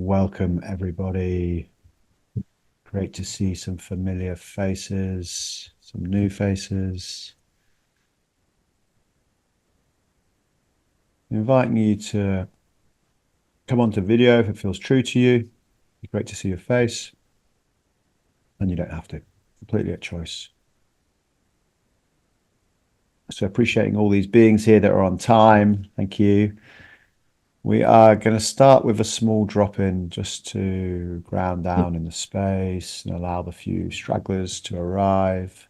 Welcome, everybody. Great to see some familiar faces, some new faces. Inviting you to come onto video if it feels true to you. It's great to see your face, and you don't have to. Completely at choice. So appreciating all these beings here that are on time. Thank you. We are going to start with a small drop in just to ground down in the space and allow the few stragglers to arrive.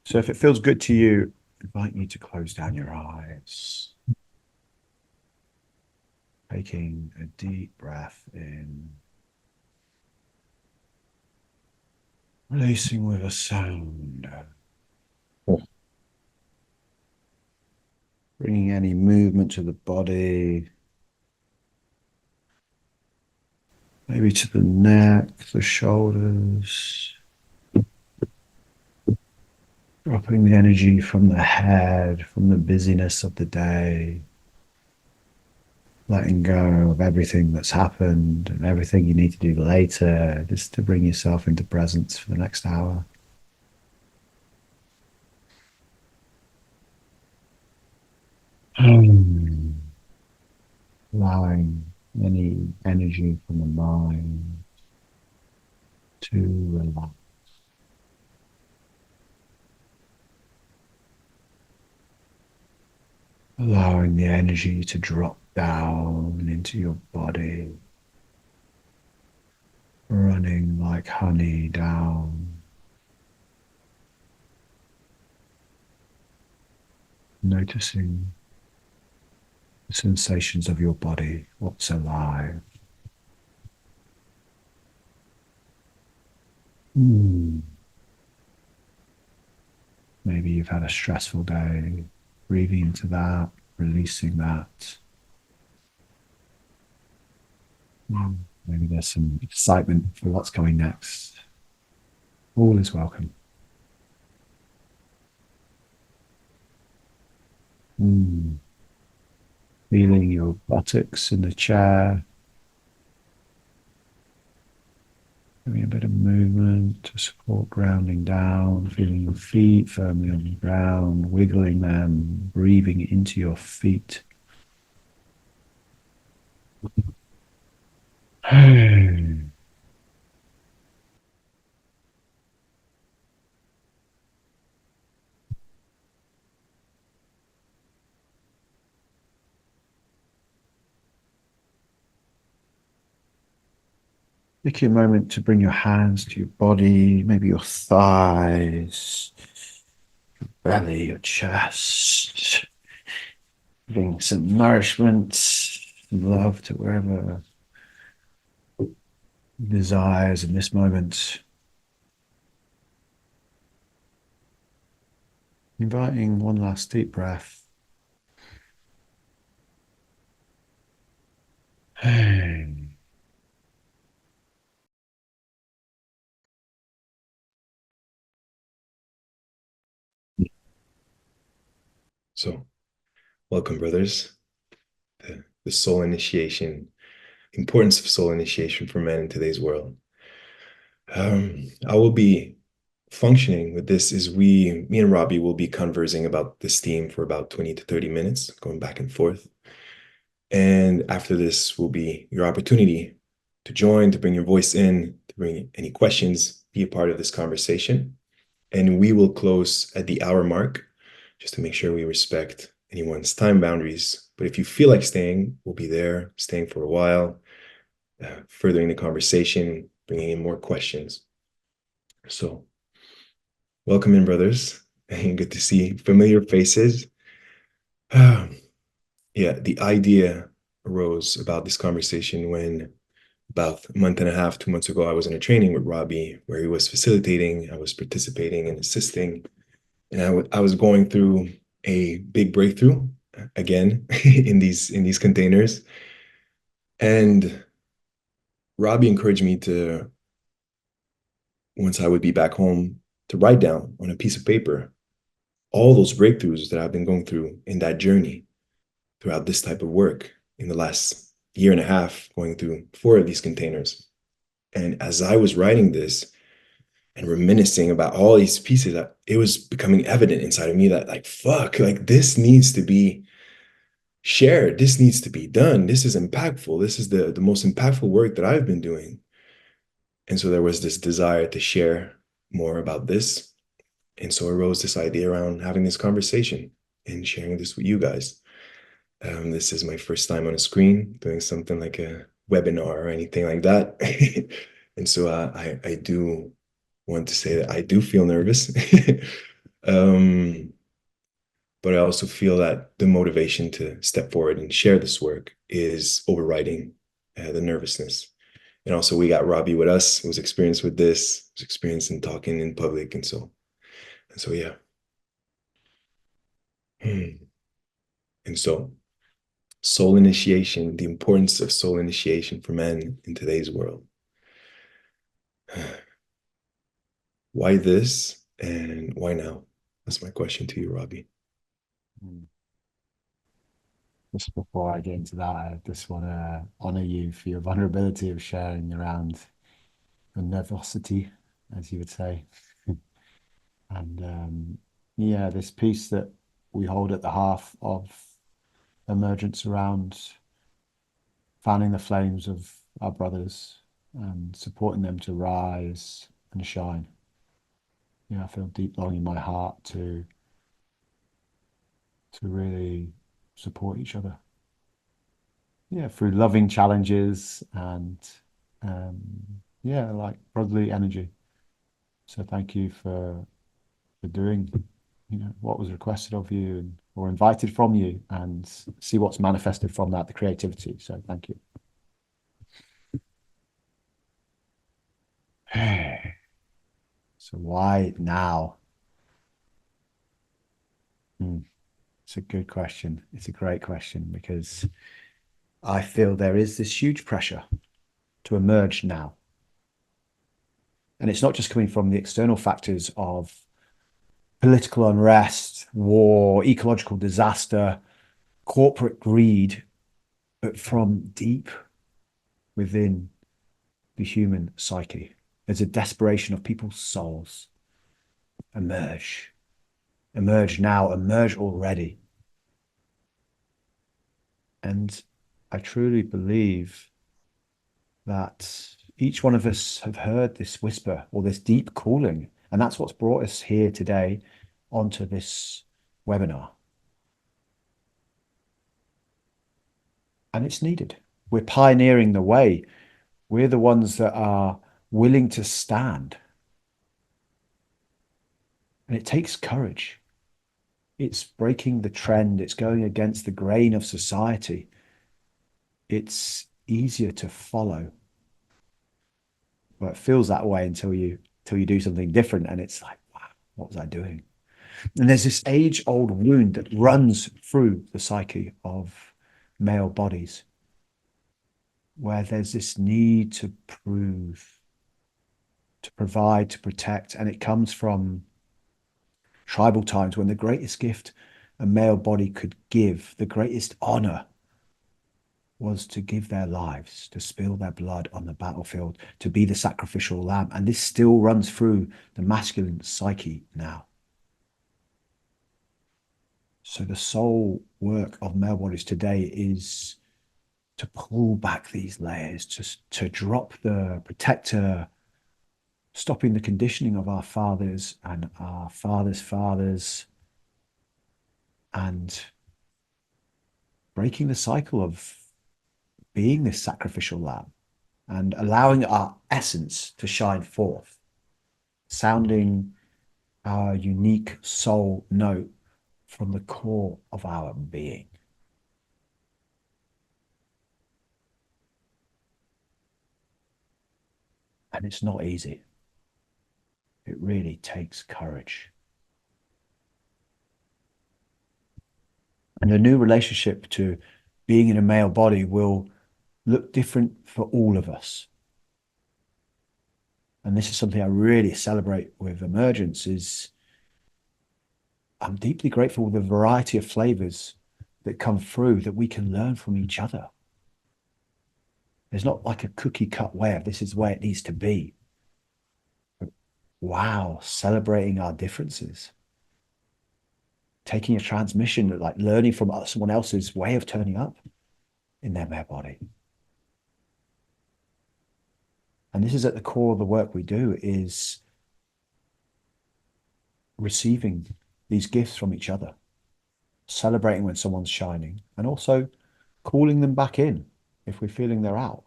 So if it feels good to you, I invite you to close down your eyes. Taking a deep breath in, releasing with a sound, bringing any movement to the body, maybe to the neck, the shoulders, dropping the energy from the head, from the busyness of the day, letting go of everything that's happened and everything you need to do later, just to bring yourself into presence for the next hour. Allowing any energy from the mind to relax. Allowing the energy to drop down into your body, running like honey down. Noticing the sensations of your body, what's alive. Maybe you've had a stressful day, breathing into that, releasing that. Maybe there's some excitement for what's coming next. All is welcome. Feeling your buttocks in the chair. Having a bit of movement to support grounding down, feeling your feet firmly on the ground, wiggling them, breathing into your feet. Take a moment to bring your hands to your body, maybe your thighs, belly, your chest, giving some nourishment, some love to wherever desires in this moment. Inviting one last deep breath. So, welcome, brothers. The soul initiation, importance of soul initiation for men in today's world. I will be functioning with this is me and Robbie will be conversing about this theme for about 20 to 30 minutes, going back and forth. And after this will be your opportunity to join, to bring your voice in, to bring any questions, be a part of this conversation. And we will close at the hour mark just to make sure we respect anyone's time boundaries. But if you feel like staying, we'll be there, staying for a while, furthering the conversation, bringing in more questions. So, welcome in, brothers. And good to see familiar faces. Yeah, the idea arose about this conversation when about a month and a half, 2 months ago, I was in a training with Robbie where he was facilitating, I was participating and assisting, and I was going through a big breakthrough again in these containers. And Robbie encouraged me to, once I would be back home, to write down on a piece of paper all those breakthroughs that I've been going through in that journey throughout this type of work in the last year and a half going through 4 of these containers. And as I was writing this and reminiscing about all these pieces, it was becoming evident inside of me that, like, fuck, like this needs to be shared. This needs to be done. This is impactful. This is the most impactful work that I've been doing. And so there was this desire to share more about this. And so arose this idea around having this conversation and sharing this with you guys. This is my first time on a screen doing something like a webinar or anything like that. And so I do want to say that I do feel nervous. um, but I also feel that the motivation to step forward and share this work is overriding the nervousness. And also, we got Robbie with us, who's experienced with this, who's experienced in talking in public, and so yeah. Hmm. And so, soul initiation, the importance of soul initiation for men in today's world. Why this and why now? That's my question to you, Robbie. Mm. Just before I get into that, I just want to honor you for your vulnerability of sharing around your nervosity, as you would say. And yeah, this piece that we hold at the heart of emergence around fanning the flames of our brothers and supporting them to rise and shine. Yeah, I feel deep longing in my heart to really support each other. Yeah, through loving challenges and um, yeah, like brotherly energy. So thank you for doing, what was requested of you or invited from you, and see what's manifested from that, the creativity. So thank you. So why now? Hmm, it's a good question. It's a great question because I feel there is this huge pressure to emerge now. And it's not just coming from the external factors of political unrest, war, ecological disaster, corporate greed, but from deep within the human psyche. There's a desperation of people's souls. Emerge, emerge now, emerge already. And I truly believe that each one of us have heard this whisper or this deep calling. And that's what's brought us here today onto this webinar. And it's needed. We're pioneering the way. We're the ones that are willing to stand. And it takes courage. It's breaking the trend. It's going against the grain of society. It's easier to follow. Well, it feels that way until you do something different. And it's like, wow, what was I doing? And there's this age-old wound that runs through the psyche of male bodies, where there's this need to prove, to provide, to protect. And it comes from tribal times when the greatest gift a male body could give, the greatest honor, was to give their lives, to spill their blood on the battlefield, to be the sacrificial lamb. And this still runs through the masculine psyche now. So the sole work of male bodies today is to pull back these layers, just to drop the protector, stopping the conditioning of our fathers and our fathers' fathers, and breaking the cycle of being this sacrificial lamb and allowing our essence to shine forth, sounding our unique soul note from the core of our being. And it's not easy. It really takes courage. And a new relationship to being in a male body will look different for all of us. And this is something I really celebrate with emergence is I'm deeply grateful for the variety of flavors that come through that we can learn from each other. There's not like a cookie cut way of this is the way it needs to be. Wow, celebrating our differences, taking a transmission, like learning from someone else's way of turning up in their male body. And this is at the core of the work we do, is receiving these gifts from each other, celebrating when someone's shining, and also calling them back in if we're feeling they're out.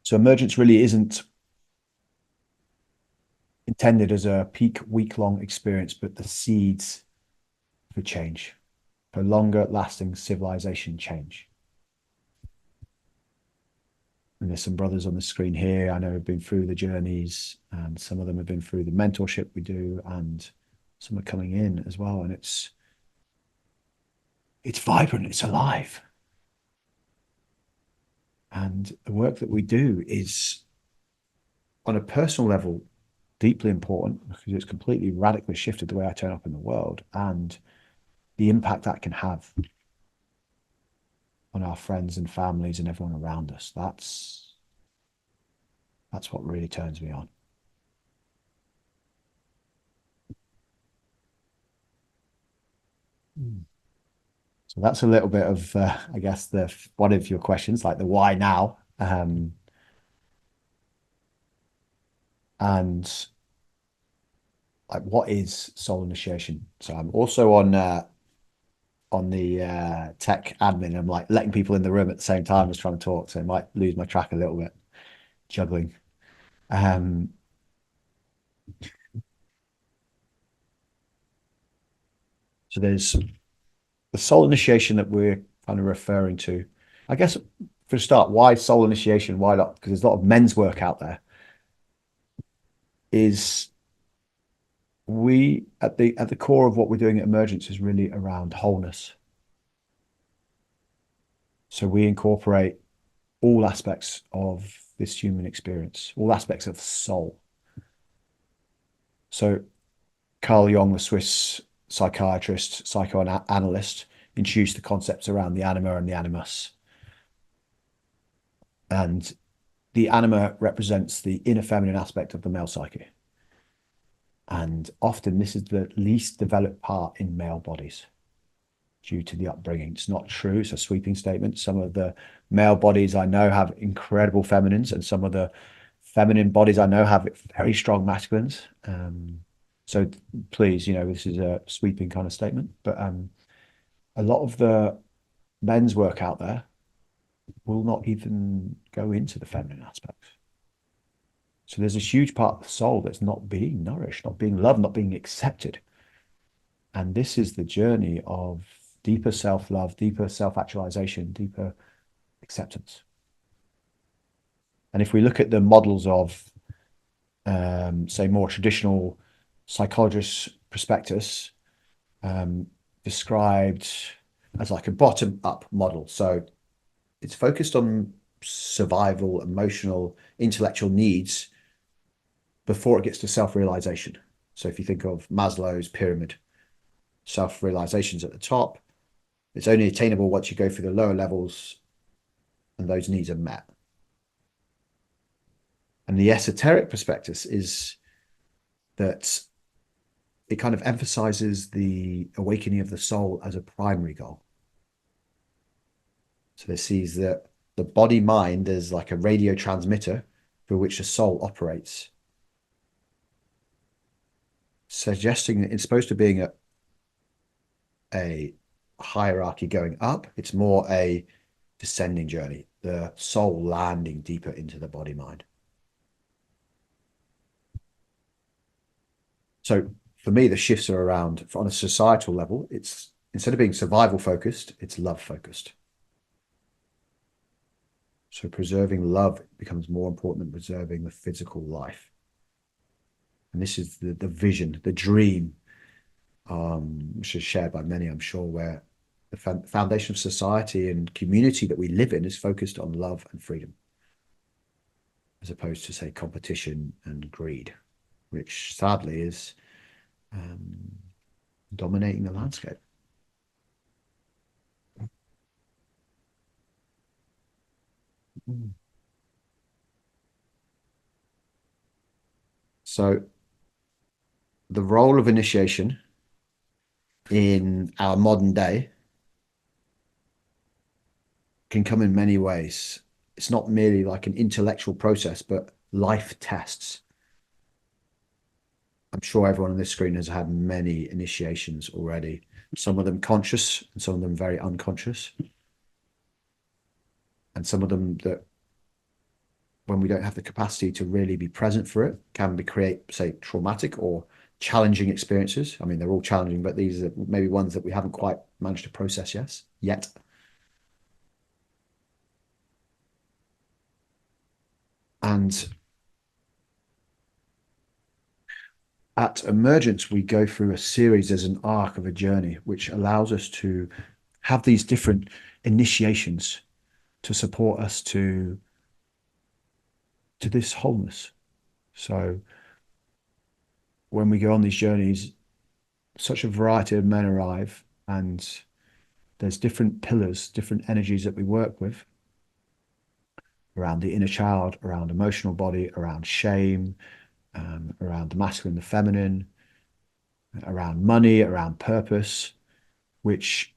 So emergence really isn't intended as a peak week-long experience, but the seeds for change, for longer lasting civilization change. And there's some brothers on the screen here I know have been through the journeys, and some of them have been through the mentorship we do, and some are coming in as well. And it's vibrant, it's alive. And the work that we do is, on a personal level, deeply important because it's completely radically shifted the way I turn up in the world and the impact that can have on our friends and families and everyone around us. That's what really turns me on. So that's a little bit of, I guess, the one of your questions, like the why now, and like what is soul initiation. So I'm also on the tech admin. I'm like letting people in the room at the same time as trying to talk, so I might lose my track a little bit, juggling. Um, so there's the soul initiation that we're kind of referring to. I guess for a start, why soul initiation? Why not? Because there's a lot of men's work out there. Is we at the core of what we're doing at Emergence is really around wholeness. So we incorporate all aspects of this human experience, all aspects of soul. So Carl Jung, the Swiss psychiatrist, psychoanalyst, introduced the concepts around the anima and the animus. And the anima represents the inner feminine aspect of the male psyche. And often this is the least developed part in male bodies due to the upbringing. It's not true. It's a sweeping statement. Some of the male bodies I know have incredible feminines, and some of the feminine bodies I know have very strong masculines. So please, this is a sweeping kind of statement, but a lot of the men's work out there will not even go into the feminine aspects. So there's a huge part of the soul that's not being nourished, not being loved, not being accepted. And this is the journey of deeper self-love, deeper self-actualization, deeper acceptance. And if we look at the models of, say, more traditional psychologist prospectus, described as like a bottom-up model. So it's focused on survival, emotional, intellectual needs before it gets to self-realization. So if you think of Maslow's pyramid, self-realization's at the top. It's only attainable once you go through the lower levels and those needs are met. And the esoteric prospectus is that it kind of emphasizes the awakening of the soul as a primary goal. So it sees that the body mind is like a radio transmitter through which the soul operates, suggesting that it's supposed to be a hierarchy going up. It's more a descending journey, the soul landing deeper into the body mind. So for me, the shifts are around, on a societal level, it's instead of being survival focused, it's love focused. So preserving love becomes more important than preserving the physical life. And this is the vision, the dream, which is shared by many, I'm sure, where the foundation of society and community that we live in is focused on love and freedom, as opposed to, say, competition and greed, which sadly is dominating the landscape. So the role of initiation in our modern day can come in many ways. It's not merely like an intellectual process, but life tests. I'm sure everyone on this screen has had many initiations already, some of them conscious and some of them very unconscious, and some of them that when we don't have the capacity to really be present for it can be create, say, traumatic or challenging experiences. I mean, they're all challenging, but these are maybe ones that we haven't quite managed to process yet. And at emergence, we go through a series as an arc of a journey, which allows us to have these different initiations to support us to this wholeness. So when we go on these journeys, such a variety of men arrive, and there's different pillars, different energies that we work with around the inner child, around emotional body, around shame, around the masculine, the feminine, around money, around purpose, which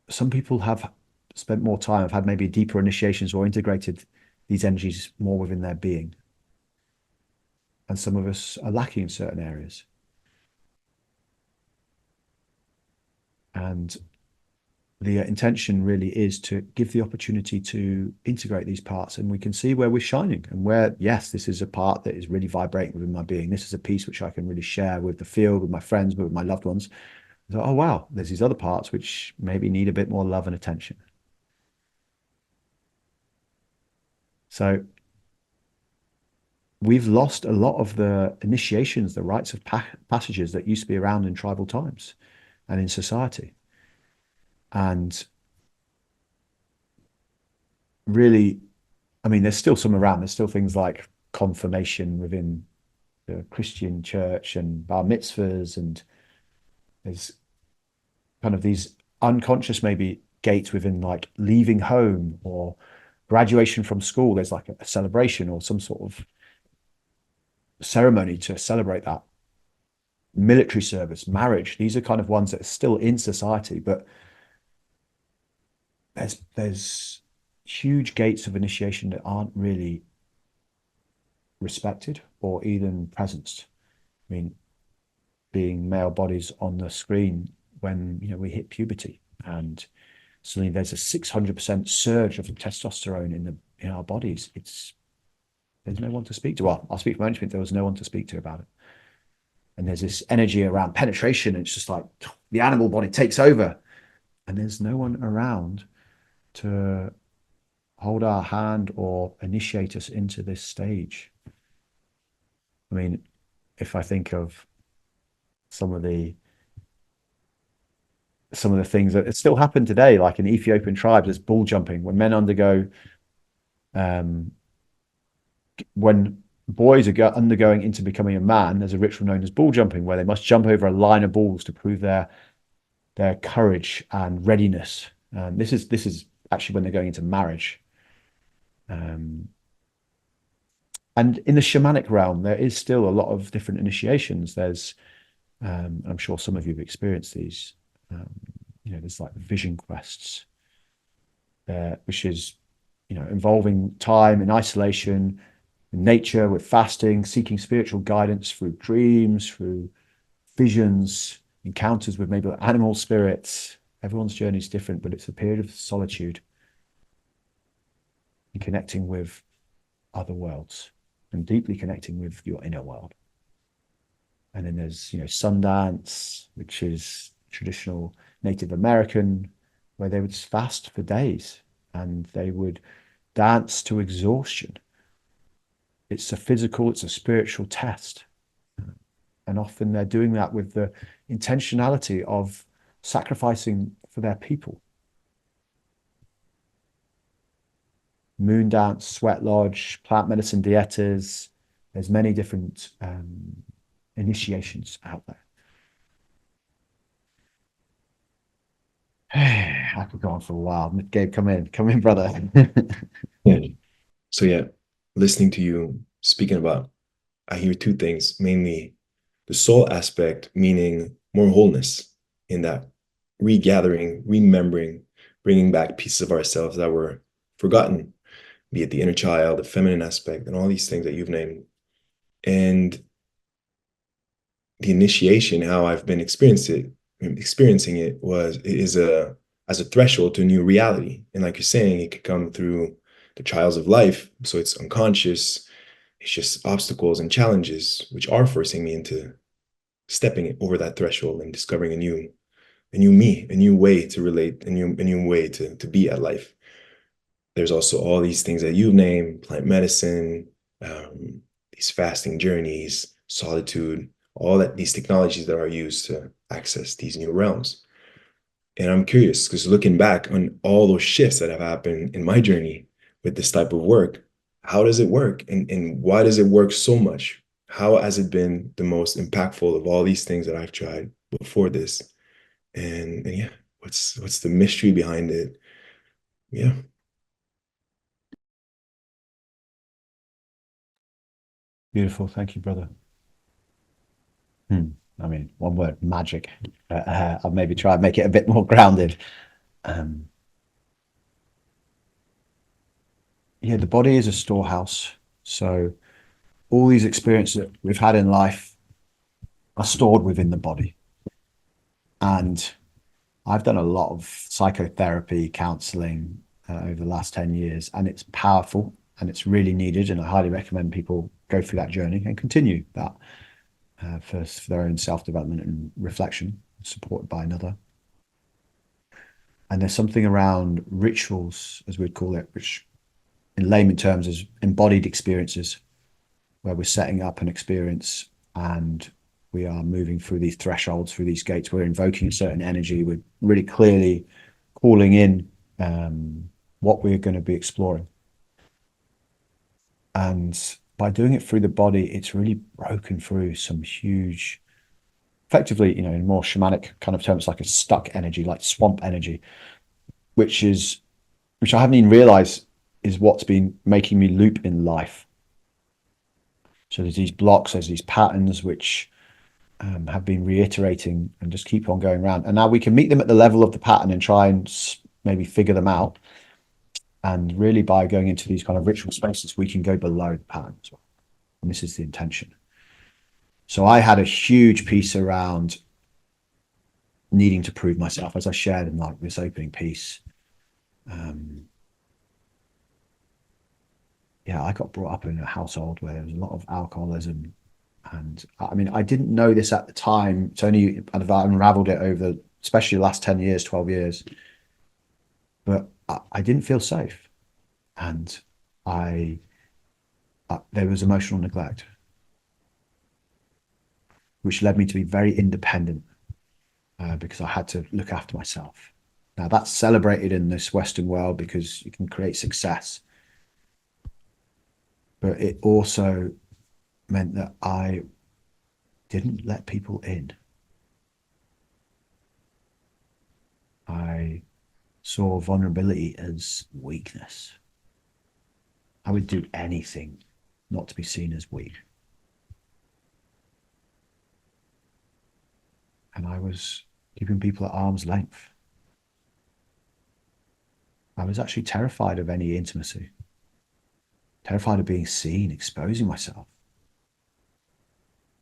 some people have spent more time, have had maybe deeper initiations or integrated these energies more within their being. And some of us are lacking in certain areas. And the intention really is to give the opportunity to integrate these parts, and we can see where we're shining and where, yes, this is a part that is really vibrating within my being. This is a piece which I can really share with the field, with my friends, but with my loved ones. So, oh wow, there's these other parts which maybe need a bit more love and attention. So we've lost a lot of the initiations, the rites of passages that used to be around in tribal times and in society. And really, I mean, there's still some around. There's still things like confirmation within the Christian church and bar mitzvahs, and there's kind of these unconscious maybe gates within like leaving home or graduation from school. There's like a celebration or some sort of ceremony to celebrate that. Military service, marriage, these are kind of ones that are still in society, but there's huge gates of initiation that aren't really respected or even presenced. I mean, being male bodies on the screen when we hit puberty, and suddenly there's a 600% surge of testosterone in our bodies. There's no one to speak to. Well, I'll speak from my own experience. There was no one to speak to about it. And there's this energy around penetration, and it's just like the animal body takes over, and there's no one around to hold our hand or initiate us into this stage. I mean, if I think of some of the things that still happen today, like in Ethiopian tribes, there's bull jumping when men undergo um, when boys are undergoing into becoming a man. There's a ritual known as bull jumping where they must jump over a line of bulls to prove their courage and readiness. This is actually when they're going into marriage. Um, and in the shamanic realm, there is still a lot of different initiations. I'm sure some of you have experienced these. Um, there's like vision quests, which is, involving time in isolation, in nature, with fasting, seeking spiritual guidance through dreams, through visions, encounters with maybe animal spirits. Everyone's journey is different, but it's a period of solitude and connecting with other worlds and deeply connecting with your inner world. And then there's, Sundance, which is traditional Native American, where they would fast for days and they would dance to exhaustion. It's a physical, it's a spiritual test. And often they're doing that with the intentionality of sacrificing for their people. Moon dance, sweat lodge, plant medicine dietas. There's many different initiations out there. I could go on for a while. Gabe, come in, brother. Yeah. So yeah, listening to you speaking about, I hear two things, mainly the soul aspect, meaning more wholeness in that regathering, remembering, bringing back pieces of ourselves that were forgotten, be it the inner child, the feminine aspect, and all these things that you've named. And the initiation, how I've been experiencing it was is a as a threshold to a new reality. And like you're saying, it could come through the trials of life. So it's unconscious. It's just obstacles and challenges which are forcing me into stepping over that threshold and discovering a new me, a new way to relate, a new way to be at life. There's also all these things that you've named, plant medicine, these fasting journeys, solitude, all that these technologies that are used to access these new realms. And I'm curious because looking back on all those shifts that have happened in my journey with this type of work, how does it work? And why does it work so much? How has it been the most impactful of all these things that I've tried before this? And yeah, what's the mystery behind it? Yeah. Beautiful. Thank you, brother. Hmm. I mean, one word, magic. I'll maybe try and make it a bit more grounded. Um, yeah, the body is a storehouse. So all these experiences that we've had in life are stored within the body. And I've done a lot of psychotherapy, counseling over the last 10 years, and it's powerful and it's really needed. And I highly recommend people go through that journey and continue that for their own self development and reflection, supported by another. And there's something around rituals, as we'd call it, which in layman terms is embodied experiences, where we're setting up an experience and we are moving through these thresholds, through these gates. We're invoking a certain energy. We're really clearly calling in what we're going to be exploring. And by doing it through the body, it's really broken through some huge, effectively, in more shamanic kind of terms, like a stuck energy, like swamp energy, which is which I haven't even realized is what's been making me loop in life. So there's these blocks, there's these patterns which have been reiterating and just keep on going around. And now we can meet them at the level of the pattern and try and maybe figure them out. And really, by going into these kind of ritual spaces, we can go below the pattern as well. And this is the intention. So I had a huge piece around needing to prove myself, as I shared in like this opening piece. Um, yeah, I got brought up in a household where there was a lot of alcoholism. And I mean, I didn't know this at the time. It's only I've unraveled it over, especially the last 10 years, 12 years. But I didn't feel safe. And I, there was emotional neglect, which led me to be very independent because I had to look after myself. Now, that's celebrated in this Western world because you can create success. But it also meant that I didn't let people in. I saw vulnerability as weakness. I would do anything not to be seen as weak. And I was keeping people at arm's length. I was actually terrified of any intimacy, terrified of being seen, exposing myself.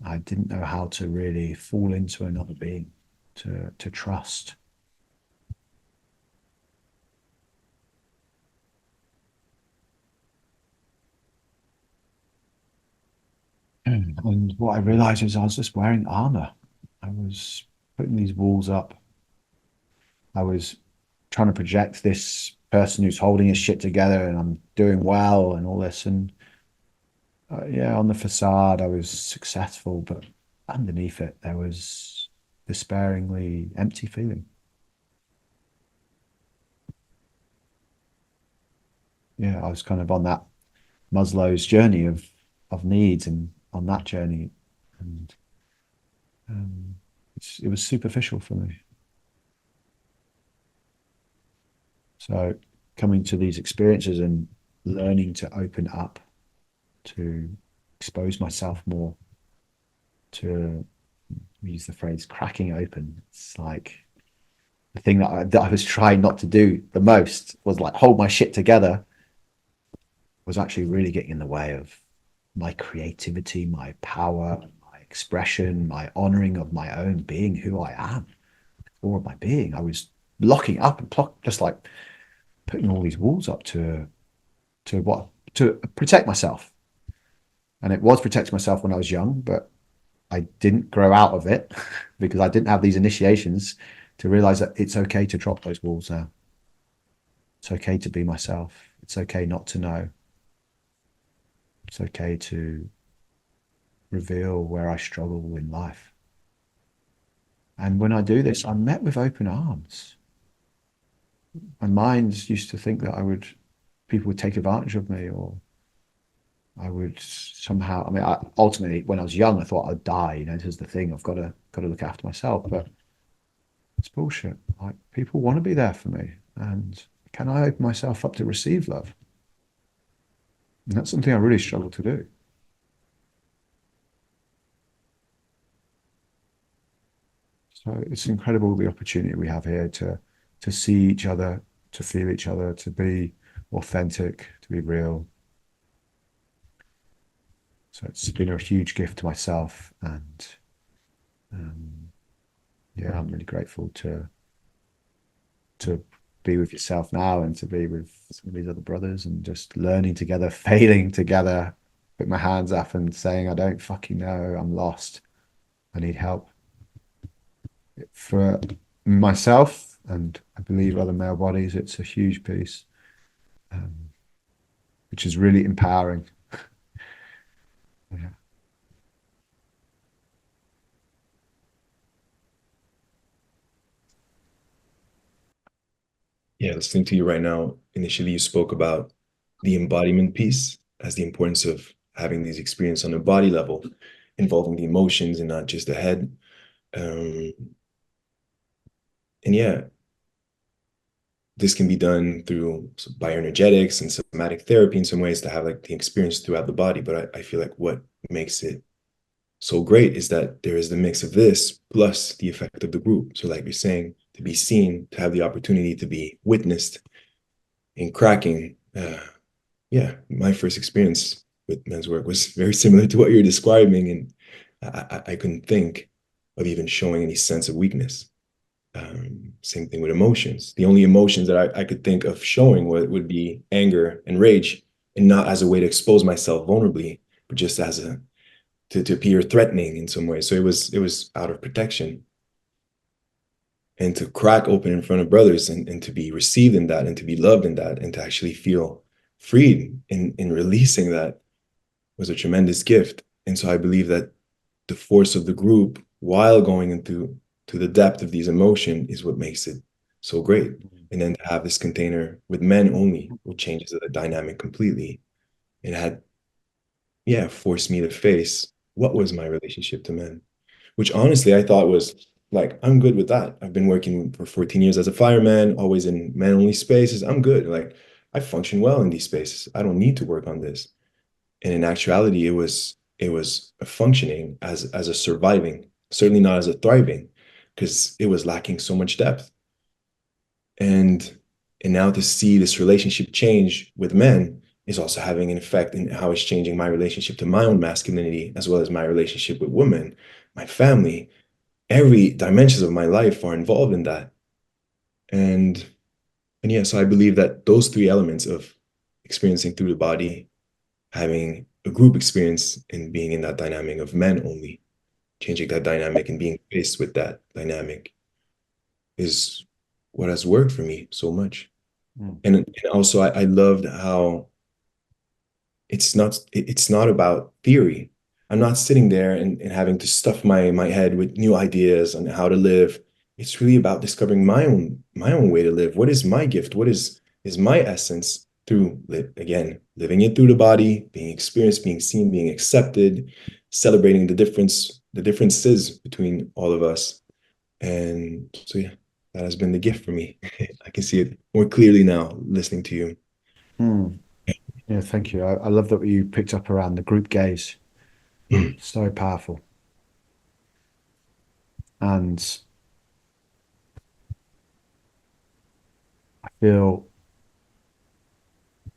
I didn't know how to really fall into another being, to trust. And what I realized is I was just wearing armor. I was putting these walls up. I was trying to project this person who's holding his shit together and I'm doing well and all this. And yeah, on the facade, I was successful, but underneath it, there was despairingly empty feeling. Yeah, I was kind of on that Maslow's journey of needs, and on that journey, and um, it was superficial for me. So coming to these experiences and learning to open up, to expose myself more, to use the phrase cracking open. It's like the thing that I was trying not to do the most was like hold my shit together, was actually really getting in the way of my creativity, my power, my expression, my honoring of my own being, who I am, or of my being. I was locking up and just like putting all these walls up to what to protect myself. And it was protecting myself when I was young, but I didn't grow out of it because I didn't have these initiations to realize that it's okay to drop those walls now. It's okay to be myself. It's okay not to know. It's okay to reveal where I struggle in life. And when I do this, I'm met with open arms. My mind used to think that people would take advantage of me, or I would somehow, ultimately, when I was young, I thought I'd die. This is the thing. I've got to look after myself. But it's bullshit. Like, people want to be there for me. And can I open myself up to receive love? And that's something I really struggle to do. So it's incredible the opportunity we have here to see each other, to feel each other, to be authentic, to be real. So it's been a huge gift to myself, and um, yeah, I'm really grateful to be with yourself now and to be with some of these other brothers and just learning together, failing together, put my hands up and saying, I don't fucking know, I'm lost, I need help. For myself, and I believe other male bodies, it's a huge piece, um, which is really empowering. Yeah. Yeah, listening to you right now, initially you spoke about the embodiment piece as the importance of having these experiences on a body level, involving the emotions and not just the head. Um, and yeah, this can be done through bioenergetics and somatic therapy in some ways to have like the experience throughout the body. But I feel like what makes it so great is that there is the mix of this plus the effect of the group. So like you're saying, to be seen, to have the opportunity to be witnessed in cracking. Yeah, my first experience with men's work was very similar to what you're describing, and I couldn't think of even showing any sense of weakness. Same thing with emotions. The only emotions that I could think of showing would be anger and rage, and not as a way to expose myself vulnerably, but just as a to appear threatening in some way. So it was out of protection. And to crack open in front of brothers and to be received in that and to be loved in that and to actually feel freed in releasing that was a tremendous gift. And so I believe that the force of the group while going into to the depth of these emotion is what makes it so great. And then to have this container with men only, which changes the dynamic completely. It had, yeah, forced me to face what was my relationship to men, which honestly I thought was like, I'm good with that. I've been working for 14 years as a fireman, always in men only spaces. I'm good. Like, I function well in these spaces. I don't need to work on this. And in actuality, it was a functioning as a surviving, certainly not as a thriving, because it was lacking so much depth. And and now to see this relationship change with men is also having an effect in how it's changing my relationship to my own masculinity, as well as my relationship with women, my family. Every dimensions of my life are involved in that. And and yeah, so I believe that those three elements of experiencing through the body, having a group experience and being in that dynamic of men only, changing that dynamic and being faced with that dynamic is what has worked for me so much. Mm. And also I loved how it's not about theory. I'm not sitting there and having to stuff my head with new ideas on how to live. It's really about discovering my own way to live. What is my gift? What is my essence through again, living it through the body, being experienced, being seen, being accepted, celebrating the differences between all of us. And so yeah, that has been the gift for me. I can see it more clearly now listening to you. Mm. Yeah, thank you. I love that you picked up around the group gaze. So powerful. And I feel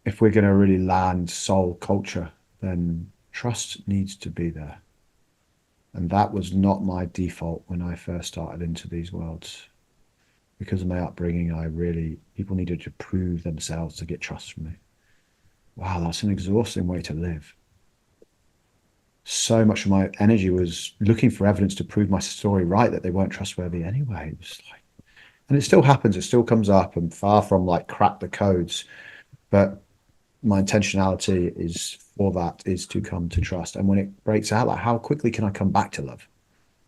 if we're going to really land soul culture, then trust needs to be there. And that was not my default when I first started into these worlds. Because of my upbringing, people needed to prove themselves to get trust from me. Wow, that's an exhausting way to live. So much of my energy was looking for evidence to prove my story right, that they weren't trustworthy anyway. It was like, and it still happens, it still comes up. I'm far from like crack the codes, but my intentionality is for that is to come to trust. And when it breaks out, like how quickly can I come back to love?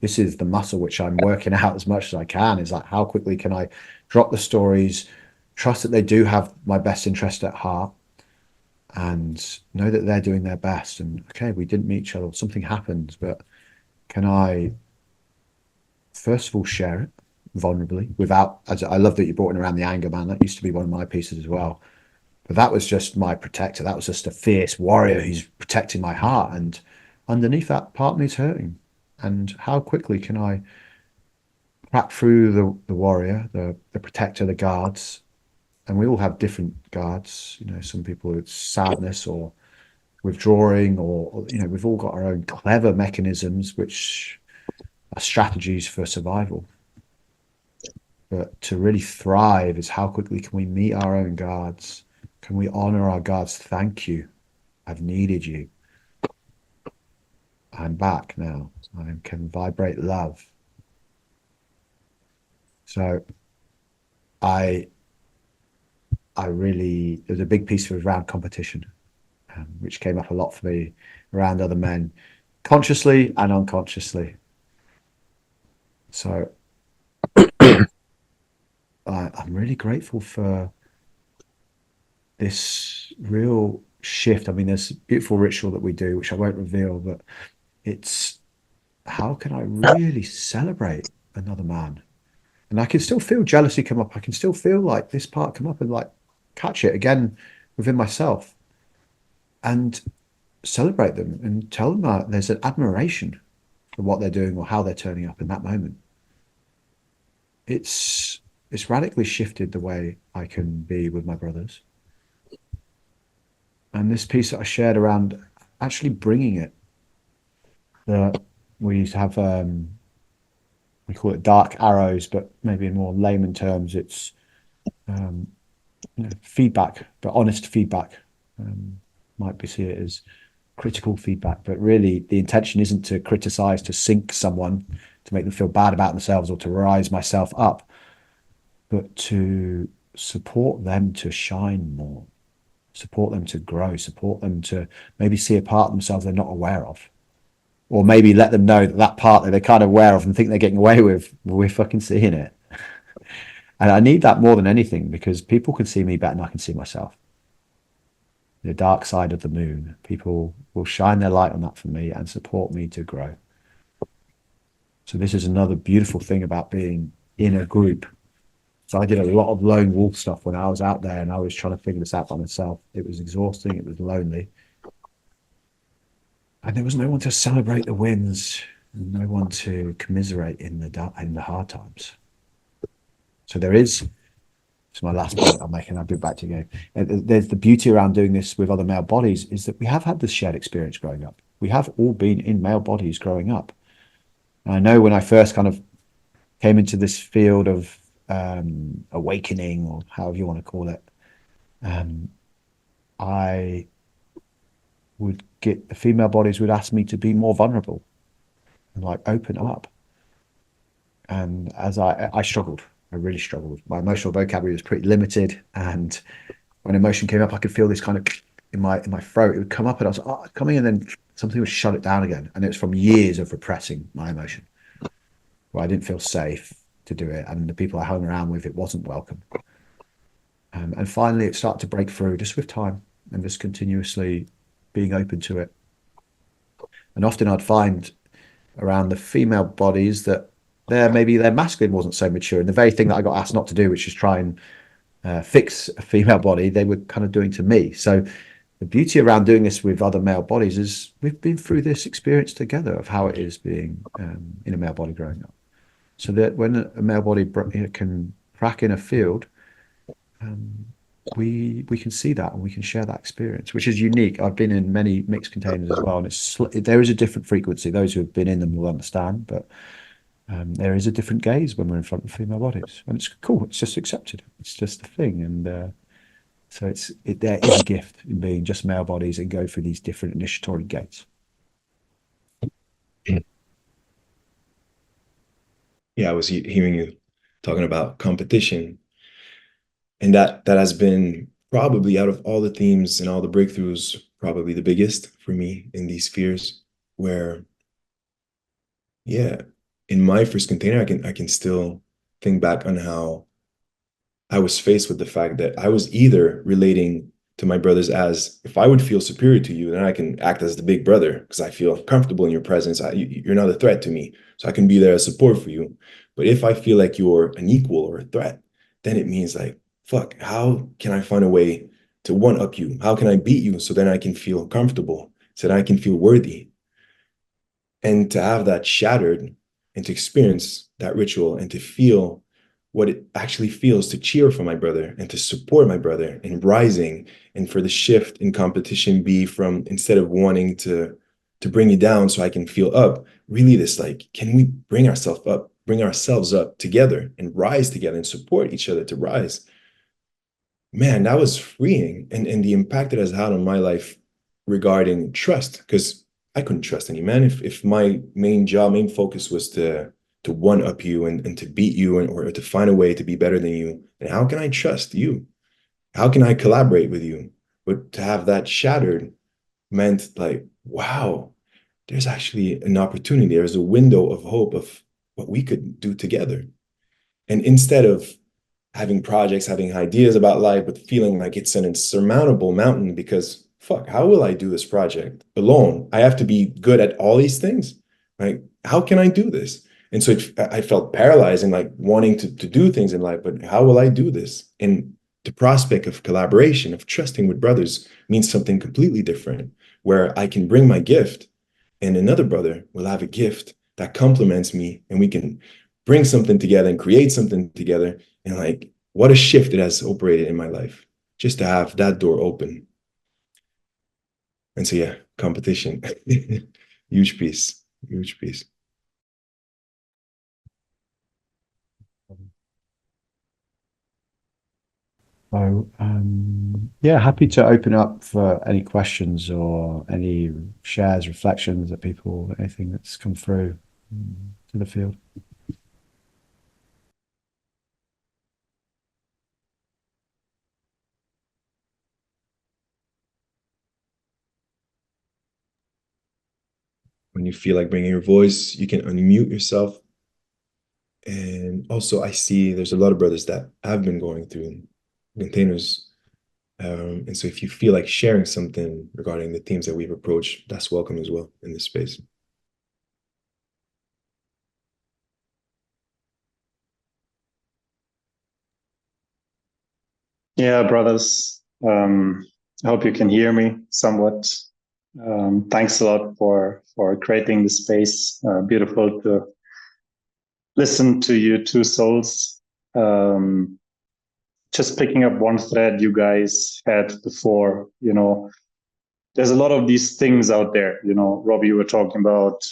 This is the muscle which I'm working out as much as I can, is like how quickly can I drop the stories, trust that they do have my best interest at heart, and know that they're doing their best. And okay, we didn't meet each other, something happens, but can I first of all share it vulnerably without, as I love that you brought in around the anger, man. That used to be one of my pieces as well. But that was just my protector. That was just a fierce warrior who's protecting my heart. And underneath that, part of me is hurting. And how quickly can I crack through the warrior, the protector, the guards? And we all have different guards. You know, some people it's sadness or withdrawing, or you know, we've all got our own clever mechanisms, which are strategies for survival. But to really thrive is how quickly can we meet our own guards? Can we honor our guards? Thank you. I've needed you. I'm back now. I can vibrate love. So I I really there's a big piece of around competition, which came up a lot for me around other men, consciously and unconsciously. So I'm really grateful for this real shift. I mean, there's a beautiful ritual that we do, which I won't reveal, but it's how can I really celebrate another man? And I can still feel jealousy come up. I can still feel like this part come up and like catch it again within myself and celebrate them and tell them that there's an admiration for what they're doing or how they're turning up in that moment. It's it's radically shifted the way I can be with my brothers. And this piece that I shared around actually bringing it, that we used to have we call it dark arrows, but maybe in more layman terms, it's um, you know, feedback, but honest feedback. Might be see it as critical feedback, but really the intention isn't to criticize, to sink someone, to make them feel bad about themselves, or to rise myself up, but to support them to shine more, support them to grow, support them to maybe see a part of themselves they're not aware of, or maybe let them know that that part that they're kind of aware of and think they're getting away with, we're fucking seeing it. And I need that more than anything because people can see me better than I can see myself. The dark side of the moon, people will shine their light on that for me and support me to grow. So this is another beautiful thing about being in a group. So I did a lot of lone wolf stuff when I was out there and I was trying to figure this out by myself. It was exhausting. It was lonely. And there was no one to celebrate the wins, and no one to commiserate in the hard times. So there is. It's my last point I'm making. I'll be back to you. There's the beauty around doing this with other male bodies is that we have had this shared experience growing up. We have all been in male bodies growing up. And I know when I first kind of came into this field of awakening, or however you want to call it, I would get the female bodies would ask me to be more vulnerable and like open up. And as I struggled, I really struggled. My emotional vocabulary was pretty limited, and when emotion came up, I could feel this kind of in my throat. It would come up, and I was like, oh, it's coming, and then something would shut it down again. And it was from years of repressing my emotion, where I didn't feel safe to do it, and the people I hung around with, it wasn't welcome. And finally, it started to break through just with time and just continuously being open to it. And often I'd find around the female bodies that maybe their masculine wasn't so mature, and the very thing that I got asked not to do, which is try and fix a female body, they were kind of doing to me. So the beauty around doing this with other male bodies is we've been through this experience together of how it is being in a male body growing up. So that when a male body can crack in a field, um, we can see that and we can share that experience, which is unique. I've been in many mixed containers as well, and there is a different frequency. Those who have been in them will understand, but there is a different gaze when we're in front of female bodies, and it's cool. It's just accepted. It's just a thing, and so there is a gift in being just male bodies and go through these different initiatory gates. Yeah, I was hearing you talking about competition, and that has been probably out of all the themes and all the breakthroughs, probably the biggest for me in these spheres. Where, yeah, in my first container, I can still think back on how I was faced with the fact that I was either relating to my brothers as if I would feel superior to you, then I can act as the big brother because I feel comfortable in your presence. You're not a threat to me, so I can be there as support for you. But if I feel like you're an equal or a threat, then it means like, fuck, how can I find a way to one up you? How can I beat you so then I can feel comfortable, so that I can feel worthy? And to have that shattered and to experience that ritual and to feel what it actually feels to cheer for my brother and to support my brother in rising, and for the shift in competition be from, instead of wanting to bring you down so I can feel up, really this like, can we bring ourselves up together and rise together and support each other to rise? Man, that was freeing. And the impact it has had on my life regarding trust, because I couldn't trust any man if my main focus was to one up you and to beat you, or to find a way to be better than you. And how can I trust you? How can I collaborate with you? But to have that shattered meant like, wow, there's actually an opportunity. There's a window of hope of what we could do together. And instead of having projects, having ideas about life, but feeling like it's an insurmountable mountain because fuck, how will I do this project alone? I have to be good at all these things. Right? How can I do this? And so I felt paralyzed and like wanting to do things in life, but how will I do this? And the prospect of collaboration, of trusting with brothers means something completely different, where I can bring my gift and another brother will have a gift that complements me, and we can bring something together and create something together. And like, what a shift it has operated in my life just to have that door open. And so, yeah, competition, huge piece, huge piece. So, yeah, happy to open up for any questions or any shares, reflections that people, anything that's come through to the field. When you feel like bringing your voice, you can unmute yourself. And also, I see there's a lot of brothers that have been going through containers. And so if you feel like sharing something regarding the themes that we've approached, that's welcome as well in this space. Yeah, brothers. I hope you can hear me somewhat. Thanks a lot for creating the space. Beautiful to listen to you two souls. Just picking up one thread you guys had before, there's a lot of these things out there. Robbie, you were talking about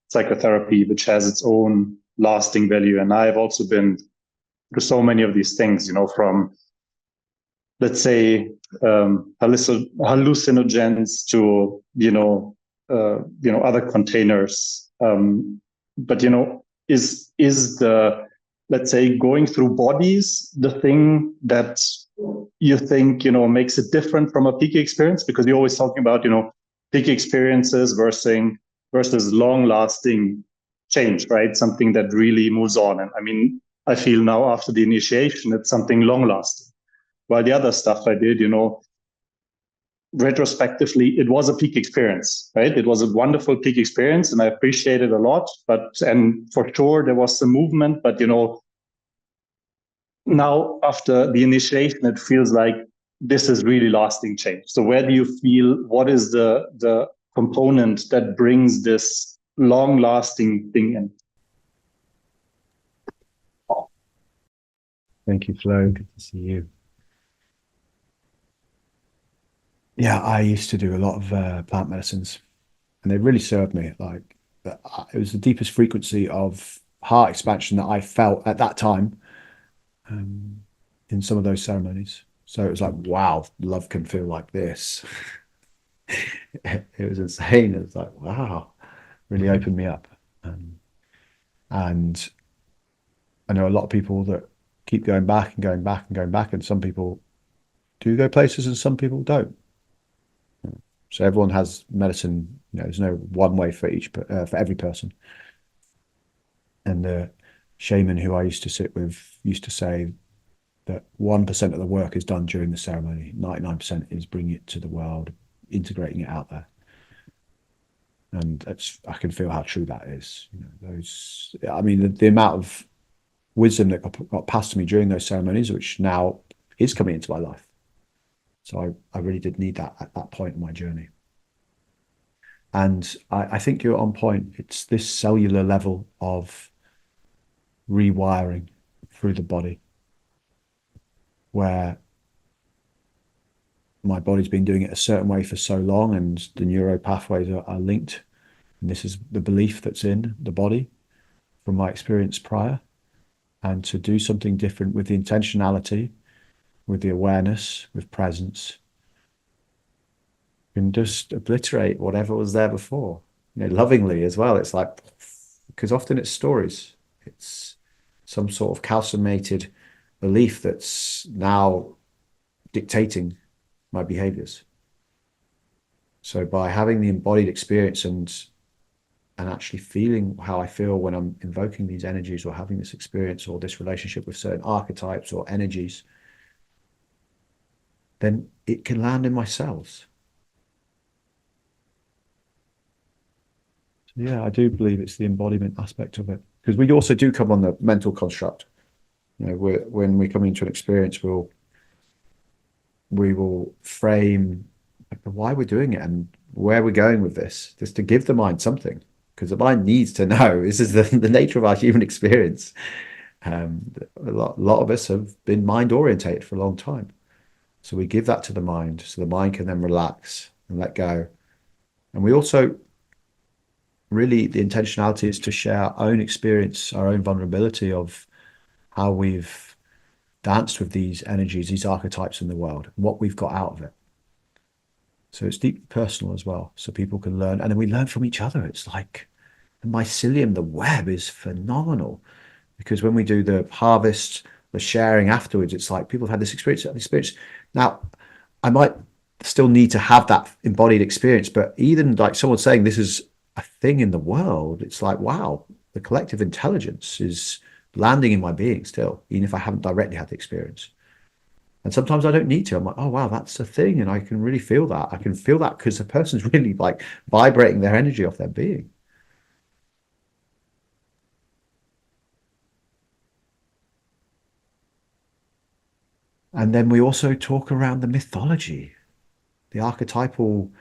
psychotherapy, which has its own lasting value. And I've also been through so many of these things, from, let's say, hallucinogens to other containers. But is the, let's say, going through bodies the thing that you think makes it different from a peak experience? Because you're always talking about peak experiences versus long-lasting change, right? Something that really moves on. And I mean, I feel now after the initiation, it's something long-lasting. While the other stuff I did, retrospectively, it was a peak experience, right? It was a wonderful peak experience, and I appreciate it a lot. And for sure, there was some movement. But now after the initiation, it feels like this is really lasting change. So where do you feel, what is the component that brings this long lasting thing in? Thank you, Flo. Good to see you. Yeah, I used to do a lot of plant medicines, and they really served me. Like, it was the deepest frequency of heart expansion that I felt at that time, in some of those ceremonies. So it was like, wow, love can feel like this. It was insane. It was like, wow, really opened me up. And I know a lot of people that keep going back and going back and going back, and some people do go places and some people don't. So everyone has medicine. There's no one way for for every person. And the shaman who I used to sit with used to say that 1% of the work is done during the ceremony. 99% is bringing it to the world, integrating it out there. And I can feel how true that is. The amount of wisdom that got passed to me during those ceremonies, which now is coming into my life. So I really did need that at that point in my journey. And I think you're on point. It's this cellular level of rewiring through the body where my body's been doing it a certain way for so long, and the neuro pathways are linked. And this is the belief that's in the body from my experience prior. And to do something different with the intentionality, with the awareness, with presence, can just obliterate whatever was there before, lovingly as well. It's like, because often it's stories. It's some sort of calcimated belief that's now dictating my behaviors. So by having the embodied experience and actually feeling how I feel when I'm invoking these energies or having this experience or this relationship with certain archetypes or energies, then it can land in my cells. So yeah, I do believe it's the embodiment aspect of it, because we also do come on the mental construct. When we come into an experience, we will frame why we're doing it and where we're going with this, just to give the mind something, because the mind needs to know. This is the nature of our human experience. A lot of us have been mind orientated for a long time. So we give that to the mind so the mind can then relax and let go. And we also, really, the intentionality is to share our own experience, our own vulnerability of how we've danced with these energies, these archetypes in the world, and what we've got out of it. So it's deeply personal as well, so people can learn. And then we learn from each other. It's like the mycelium, the web is phenomenal, because when we do the harvest, the sharing afterwards, it's like people have had this experience. Now, I might still need to have that embodied experience, but even like someone saying this is a thing in the world, it's like, wow, the collective intelligence is landing in my being still, even if I haven't directly had the experience. And sometimes I don't need to. I'm like, oh, wow, that's a thing. And I can really feel that. I can feel that because the person's really like vibrating their energy off their being. And then we also talk around the mythology, the archetypal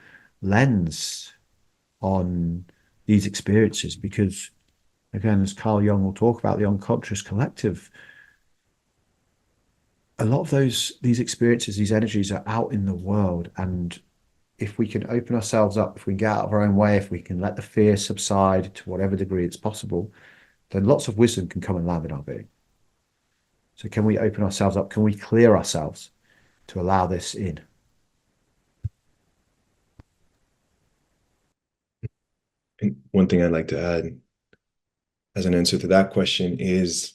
lens on these experiences, because again, as Carl Jung will talk about, the unconscious collective, a lot of these experiences, these energies are out in the world. And if we can open ourselves up, if we can get out of our own way, if we can let the fear subside to whatever degree it's possible, then lots of wisdom can come and land in our being. So can we open ourselves up? Can we clear ourselves to allow this in? And one thing I'd like to add as an answer to that question is,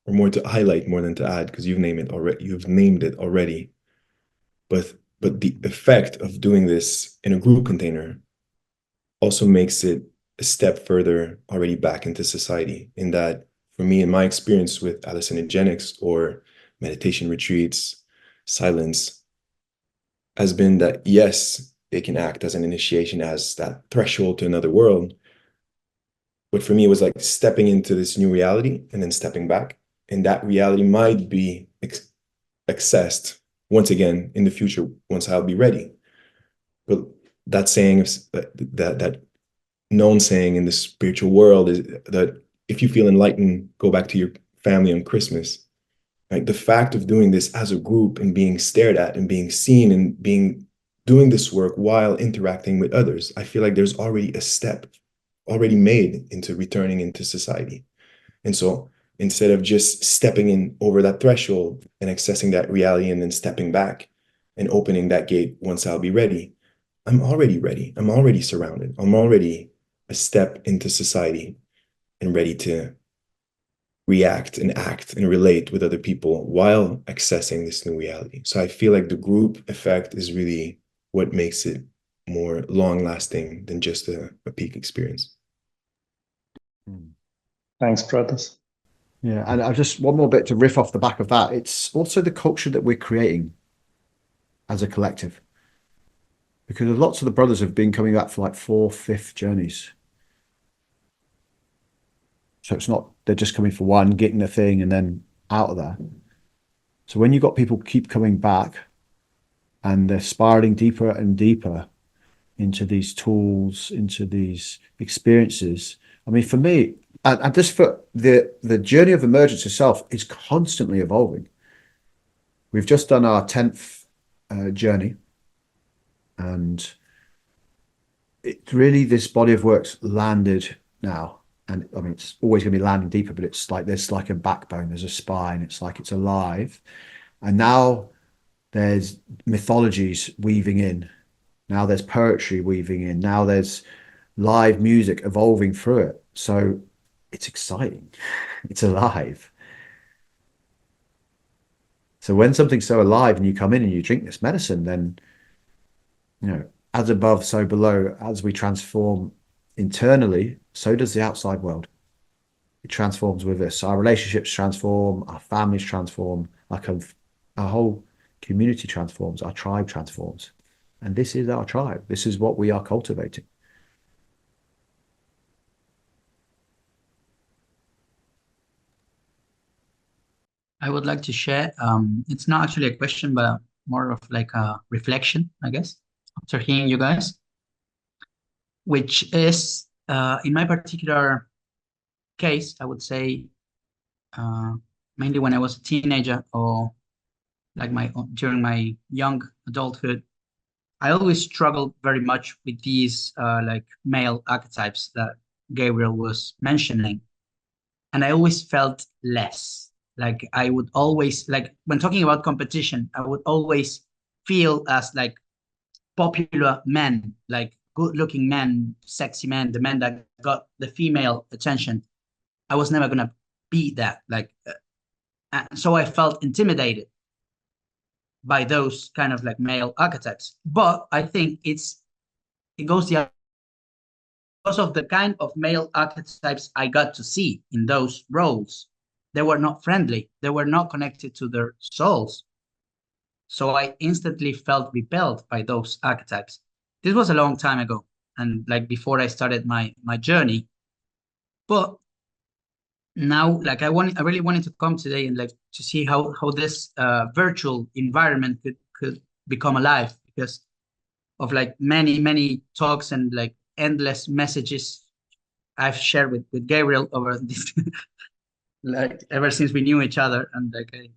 or more to highlight more than to add, because you've named it already. But the effect of doing this in a group container also makes it a step further already back into society. In that, for me, in my experience with hallucinogenics or meditation retreats, silence has been that, yes, they can act as an initiation, as that threshold to another world. But for me, it was like stepping into this new reality and then stepping back. And that reality might be accessed once again in the future once I'll be ready. But that saying is that known saying in the spiritual world is that if you feel enlightened, go back to your family on Christmas. Right? The fact of doing this as a group and being stared at and being seen and doing this work while interacting with others, I feel like there's already a step already made into returning into society. And so instead of just stepping in over that threshold and accessing that reality and then stepping back and opening that gate once I'll be ready, I'm already ready. I'm already surrounded. I'm already a step into society and ready to react and act and relate with other people while accessing this new reality. So I feel like the group effect is really what makes it more long lasting than just a peak experience. Thanks, brothers. Yeah, and I just one more bit to riff off the back of that. It's also the culture that we're creating as a collective. Because lots of the brothers have been coming back for like 4, 5th journeys. So it's not they're just coming for one, getting the thing, and then out of there. So when you've got people keep coming back and they're spiraling deeper and deeper into these tools, into these experiences. I mean, for me, and just for the journey of emergence itself is constantly evolving. We've just done our 10th journey, and it really, this body of work's landed now. And I mean, it's always going to be landing deeper, but it's like there's like a backbone, there's a spine, it's like it's alive. And now there's mythologies weaving in. Now there's poetry weaving in. Now there's live music evolving through it. So it's exciting. It's alive. So when something's so alive and you come in and you drink this medicine, then, you know, as above, so below, as we transform internally, so does the outside world. It transforms with us. Our relationships transform, our families transform, our whole community transforms, our tribe transforms. And this is our tribe. This is what we are cultivating. I would like to share, it's not actually a question, but more of like a reflection, I guess, after hearing you guys, which is, in my particular case, I would say, mainly when I was a teenager or like during my young adulthood, I always struggled very much with these like male archetypes that Gabriel was mentioning. And I always felt less. Like I would always, like when talking about competition, I would always feel as like popular men, like good looking men, sexy men, the men that got the female attention. I was never going to be that. Like, so I felt intimidated by those kind of like male archetypes. But I think it goes the because of the kind of male archetypes I got to see in those roles. They were not friendly. They were not connected to their souls. So I instantly felt repelled by those archetypes. This was a long time ago, and like before I started my journey. But now, like I really wanted to come today and like to see how this virtual environment could become alive, because of like many talks and like endless messages I've shared with Gabriel over this like ever since we knew each other. And like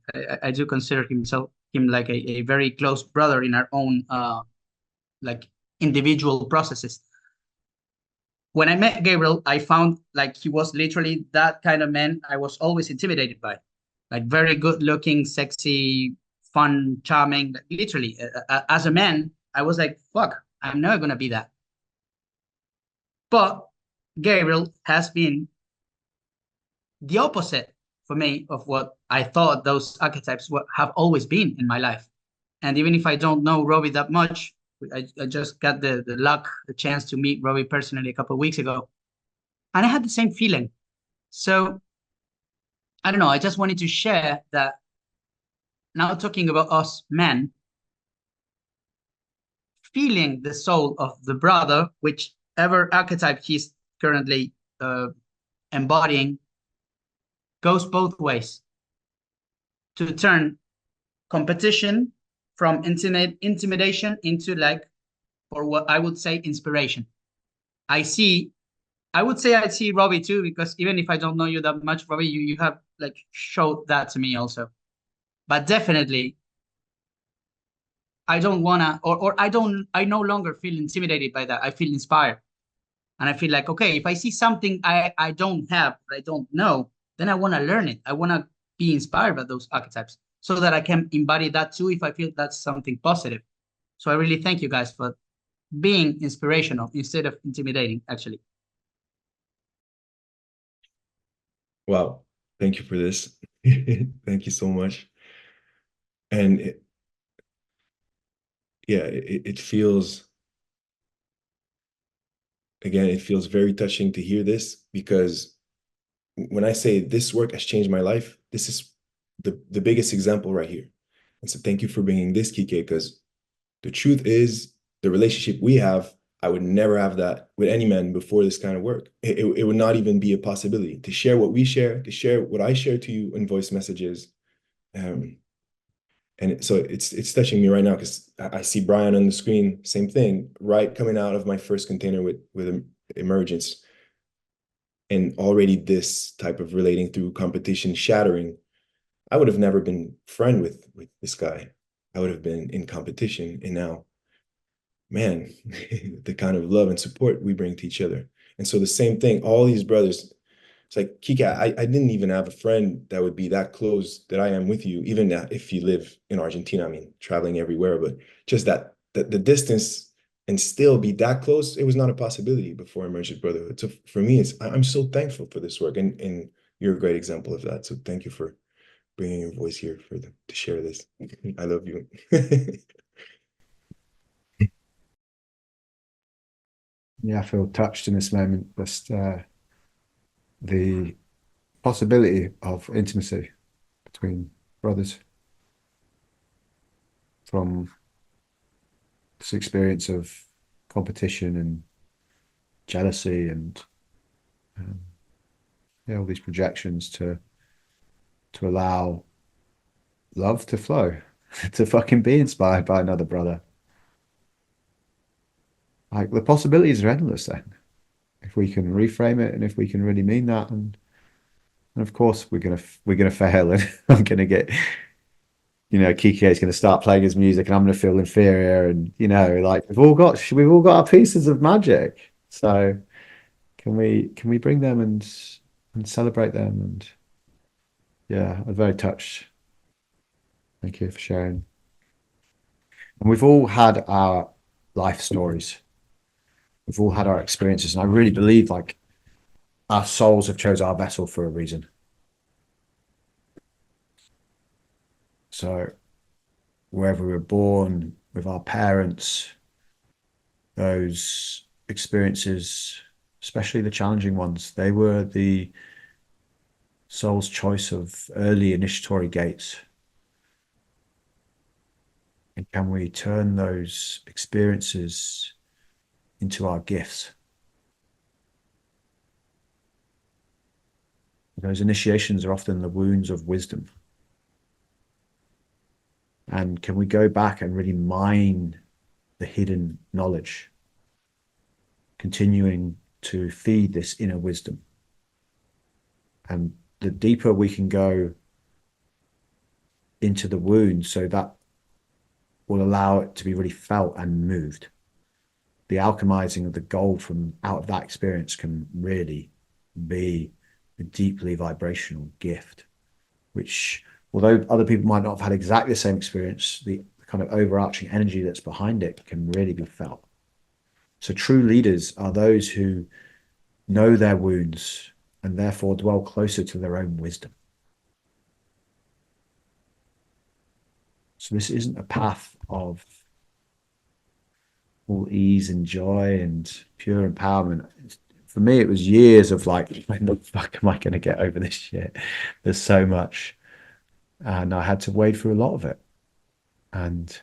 I do consider him like a very close brother in our own like individual processes. When I met Gabriel, I found like he was literally that kind of man I was always intimidated by. Like very good looking, sexy, fun, charming. Literally, as a man, I was like, fuck, I'm never going to be that. But Gabriel has been the opposite for me of what I thought those archetypes have always been in my life. And even if I don't know Robbie that much, I just got the chance to meet Robbie personally a couple of weeks ago. And I had the same feeling. So I don't know, I just wanted to share that now talking about us men, feeling the soul of the brother, whichever archetype he's currently embodying, goes both ways. To turn competition from intimidation into like, or what I would say, inspiration. I would say I see Robbie too, because even if I don't know you that much, Robbie, you have like showed that to me also. But definitely, I don't wanna, or I no longer feel intimidated by that. I feel inspired. And I feel like, okay, if I see something I don't have, or I don't know, then I wanna learn it. I wanna be inspired by those archetypes so that I can embody that too if I feel that's something positive. So I really thank you guys for being inspirational instead of intimidating, actually. Wow. Thank you for this. Thank you so much. And it feels, again, it feels very touching to hear this, because when I say this work has changed my life, this is the biggest example right here. And so thank you for bringing this, Kike, because the truth is the relationship we have, I would never have that with any man before this kind of work. It would not even be a possibility to share what we share, to share what I share to you in voice messages. And so it's touching me right now, because I see Brian on the screen, same thing, right, coming out of my first container with emergence. And already this type of relating through competition, shattering. I would have never been friend with this guy. I would have been in competition. And now, man, the kind of love and support we bring to each other. And so the same thing, all these brothers, it's like, Kika, I didn't even have a friend that would be that close that I am with you, even if you live in Argentina. I mean, traveling everywhere, but just that the distance and still be that close, it was not a possibility before Emergent Brotherhood. So for me, I'm so thankful for this work, and you're a great example of that. So thank you for bringing your voice here to share this. I love you. Yeah, I feel touched in this moment. Just the possibility of intimacy between brothers from this experience of competition and jealousy and yeah, all these projections to allow love to flow, to fucking be inspired by another brother. Like the possibilities are endless then, if we can reframe it and if we can really mean that. And of course we're gonna fail and I'm gonna get, Kike is gonna start playing his music and I'm gonna feel inferior, and like we've all got our pieces of magic. So can we bring them and celebrate them? And yeah, I'm very touched. Thank you for sharing. And we've all had our life stories. We've all had our experiences, and I really believe like our souls have chose our vessel for a reason. So wherever we were born, with our parents, those experiences, especially the challenging ones, they were the soul's choice of early initiatory gates. And can we turn those experiences into our gifts? Those initiations are often the wounds of wisdom. And can we go back and really mine the hidden knowledge, continuing to feed this inner wisdom? And the deeper we can go into the wound, so that will allow it to be really felt and moved. The alchemizing of the gold from out of that experience can really be a deeply vibrational gift, which, although other people might not have had exactly the same experience, the kind of overarching energy that's behind it can really be felt. So true leaders are those who know their wounds and therefore dwell closer to their own wisdom. So this isn't a path of all ease and joy and pure empowerment. For me, it was years of like, when the fuck am I going to get over this shit? There's so much. And I had to wade through a lot of it. And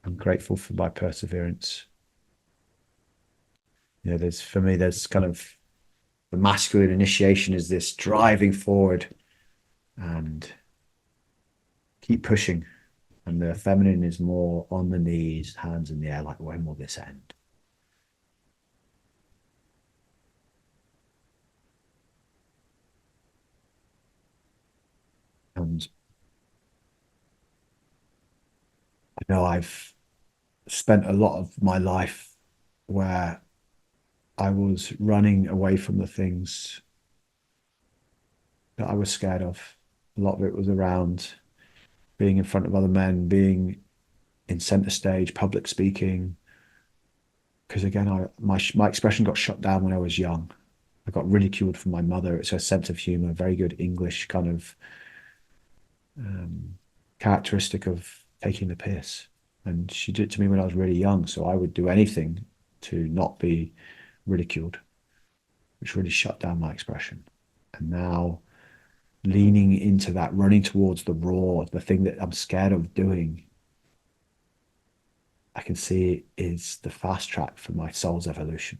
I'm grateful for my perseverance. There's kind of the masculine initiation is this driving forward and keep pushing. And the feminine is more on the knees, hands in the air, like, when will this end? And I know I've spent a lot of my life where I was running away from the things that I was scared of. A lot of it was around being in front of other men, being in center stage, public speaking. Because again, my expression got shut down when I was young. I got ridiculed from my mother. It's her sense of humor, very good English kind of characteristic of taking the piss. And she did it to me when I was really young. So I would do anything to not be ridiculed, which really shut down my expression. And now leaning into that, running towards the raw, the thing that I'm scared of doing, I can see is the fast track for my soul's evolution.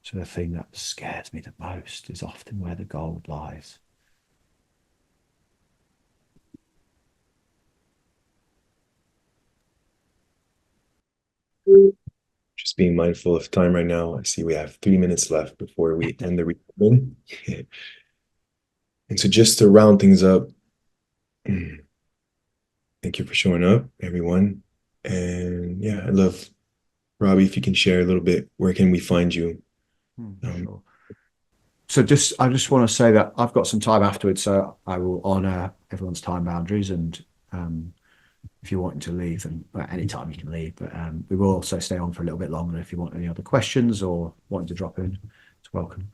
So the thing that scares me the most is often where the gold lies. Just being mindful of time right now. I see we have 3 minutes left before we end the recording. And so just to round things up, thank you for showing up, everyone. And yeah, I love, Robbie, if you can share a little bit, where can we find you? Sure. So I just want to say that I've got some time afterwards, so I will honor everyone's time boundaries. And if you're wanting to leave, then at any time you can leave. But we will also stay on for a little bit longer if you want any other questions or wanting to drop in. It's welcome.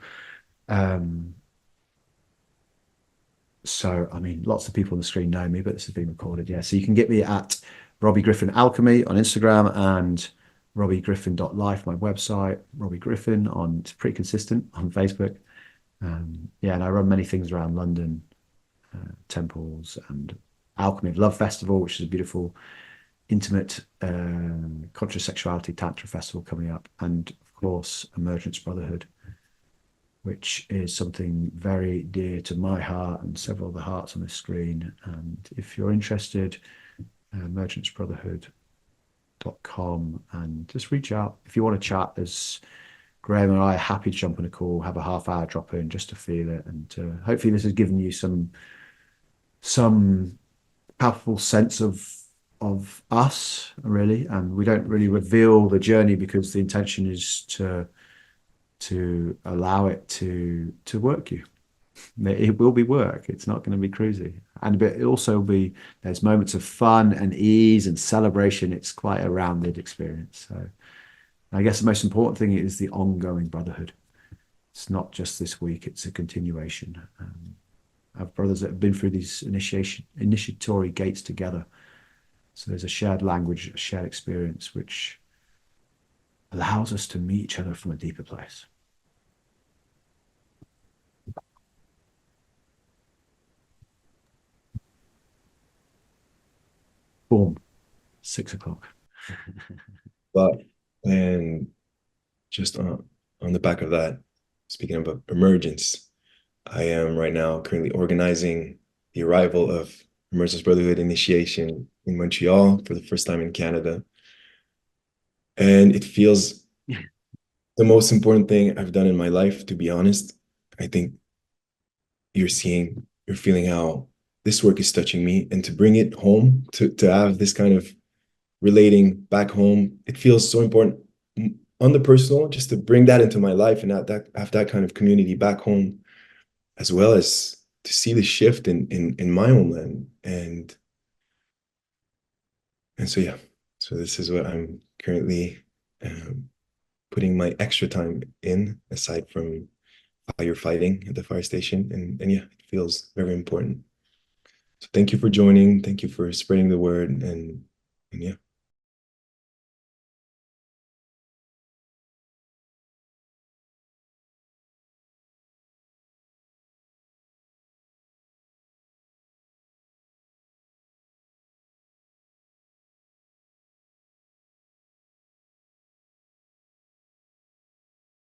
So, I mean, lots of people on the screen know me, but this has been recorded. Yeah. So you can get me at Robbie Griffin Alchemy on Instagram and robbiegriffin.life, my website, Robbie Griffin on, it's pretty consistent on Facebook. Yeah. And I run many things around London, temples and Alchemy of Love Festival, which is a beautiful, intimate, conscious sexuality tantra festival coming up. And of course, Emergence Brotherhood, which is something very dear to my heart and several of the hearts on this screen. And if you're interested, emergencebrotherhood.com, and just reach out. If you want to chat, there's Graham and I are happy to jump on a call, have a half-hour drop in just to feel it. And hopefully this has given you some powerful sense of us, really. And we don't really reveal the journey because the intention is to allow it to work you. It will be work. It's not going to be cruisy. And but it also will be, there's moments of fun and ease and celebration. It's quite a rounded experience. So I guess the most important thing is the ongoing brotherhood. It's not just this week, it's a continuation. I have brothers that have been through these initiatory gates together. So there's a shared language, a shared experience, which allows us to meet each other from a deeper place. Boom, 6 o'clock. But, and just on the back of that, speaking of emergence, I am right now currently organizing the arrival of Emergence Brotherhood initiation in Montreal for the first time in Canada. And it feels the most important thing I've done in my life, to be honest. I think you're feeling how this work is touching me, and to bring it home, to have this kind of relating back home, it feels so important on the personal, just to bring that into my life and have that kind of community back home, as well as to see the shift in my homeland. And so, yeah, so this is what I'm currently putting my extra time in, aside from firefighting at the fire station. And yeah, it feels very important. So thank you for joining. Thank you for spreading the word. And yeah.